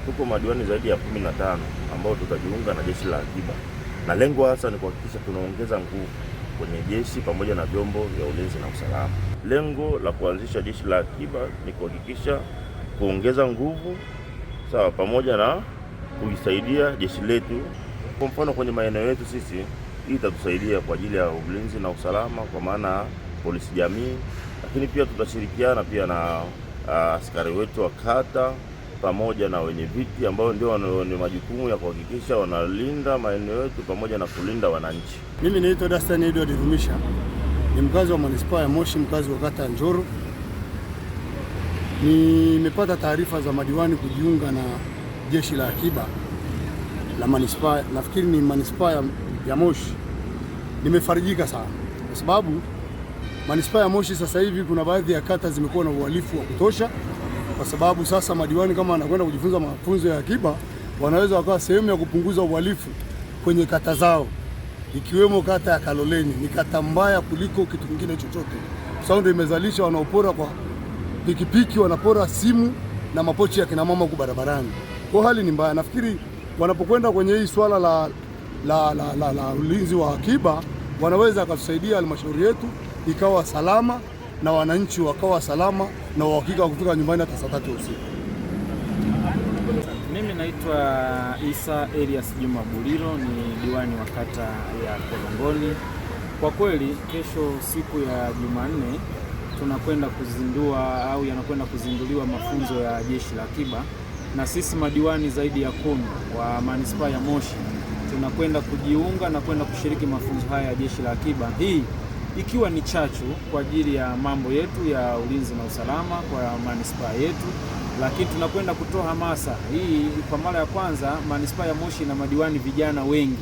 Tuko madiwani zaidi ya 15 ambao tutajiunga na jeshi la akiba, na lengo hasa ni kuhakikisha tunaongeza nguvu kwenye jeshi pamoja na vyombo vya ulinzi na usalama. Lengo la kuanzisha jeshi la akiba ni kuhakikisha kuongeza nguvu sawa, pamoja na kuisaidia jeshi letu. Kwa mfano kwenye maeneo yetu sisi, hii itatusaidia kwa ajili ya ulinzi na usalama kwa maana polisi jamii, lakini pia tutashirikiana pia na askari wetu wa kata pamoja na wenye viti ambao ndio ni majukumu ya kuhakikisha wanalinda maeneo yetu pamoja na kulinda wananchi. Mimi naitwa Dastan Edward Rumisha, ni mkazi wa manispaa ya Moshi, mkazi wa kata ya Njoro. Nimepata taarifa za madiwani kujiunga na jeshi la akiba la manispaa, nafikiri ni manispaa ya Moshi. Nimefarijika sana kwa sababu manispaa ya Moshi sasa hivi kuna baadhi ya kata zimekuwa na uhalifu wa kutosha, kwa sababu sasa madiwani kama wanakwenda kujifunza mafunzo ya akiba wanaweza wakawa sehemu ya kupunguza uhalifu kwenye kata zao, ikiwemo kata ya Kaloleni. Ni kata mbaya kuliko kitu kingine chochote, sababu ndio imezalisha wanaopora kwa pikipiki, wanapora simu na mapochi ya kina mama huko barabarani. Kwa hali ni mbaya. Nafikiri wanapokwenda kwenye hii swala la ulinzi wa akiba wanaweza kutusaidia halmashauri yetu ikawa salama na wananchi wakawa salama na uhakika wa kutoka nyumbani hata saa 3 usiku. Mimi naitwa Isa Elias Juma Bulilo, ni diwani wa kata ya Kolongoni. Kwa kweli kesho siku ya Jumanne tunakwenda kuzindua au yanakwenda kuzinduliwa mafunzo ya jeshi la akiba, na sisi madiwani zaidi ya 10 wa manispaa ya Moshi tunakwenda kujiunga na kwenda kushiriki mafunzo haya ya jeshi la akiba, hii ikiwa ni chachu kwa ajili ya mambo yetu ya ulinzi na usalama kwa manispaa yetu, lakini tunakwenda kutoa hamasa hii. Kwa mara ya kwanza manispaa ya Moshi na madiwani vijana wengi,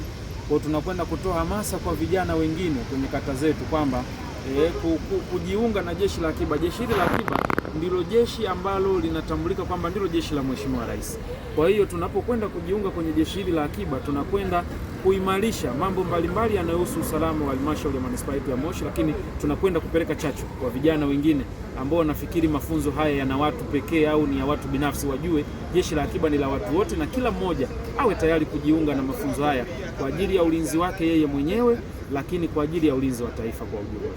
kwa tunakwenda kutoa hamasa kwa vijana wengine kwenye kata zetu kwamba kujiunga na jeshi la akiba. Jeshi hili la akiba ndilo jeshi ambalo linatambulika kwamba ndilo jeshi la Mheshimiwa Rais. Kwa hiyo tunapokwenda kujiunga kwenye jeshi hili la akiba tunakwenda kuimarisha mambo mbalimbali yanayohusu usalama wa halmashauri ya manispaa yetu ya Moshi, lakini tunakwenda kupeleka chachu kwa vijana wengine ambao wanafikiri mafunzo haya yana watu pekee au ni ya watu binafsi. Wajue jeshi la akiba ni la watu wote na kila mmoja awe tayari kujiunga na mafunzo haya kwa ajili ya ulinzi wake yeye mwenyewe, lakini kwa ajili ya ulinzi wa taifa kwa ujumla.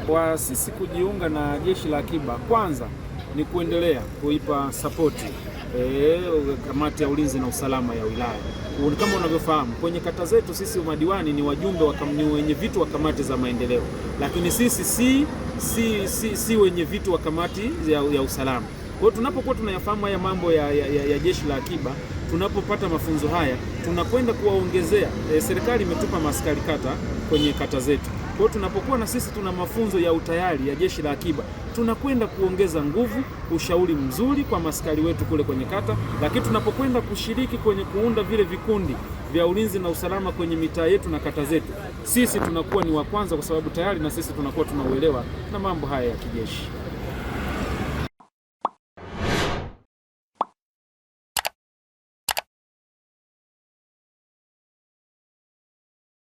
Kwa sisi kujiunga na jeshi la akiba, kwanza ni kuendelea kuipa sapoti kamati ya ulinzi na usalama ya wilaya. Kama unavyofahamu kwenye kata zetu sisi madiwani ni wajumbe ni wenye vitu wa kamati za maendeleo, lakini sisi si wenye vitu wa kamati ya usalama. Kwa hiyo tunapokuwa tunayafahamu haya mambo ya jeshi la akiba, tunapopata mafunzo haya tunakwenda kuwaongezea. Serikali imetupa maaskari kata kwenye kata zetu. Kwa hiyo tunapokuwa na sisi tuna mafunzo ya utayari ya jeshi la akiba, tunakwenda kuongeza nguvu, ushauri mzuri kwa maaskari wetu kule kwenye kata, lakini tunapokwenda kushiriki kwenye kuunda vile vikundi vya ulinzi na usalama kwenye mitaa yetu na kata zetu, sisi tunakuwa ni wa kwanza, kwa sababu tayari na sisi tunakuwa tunauelewa na mambo haya ya kijeshi.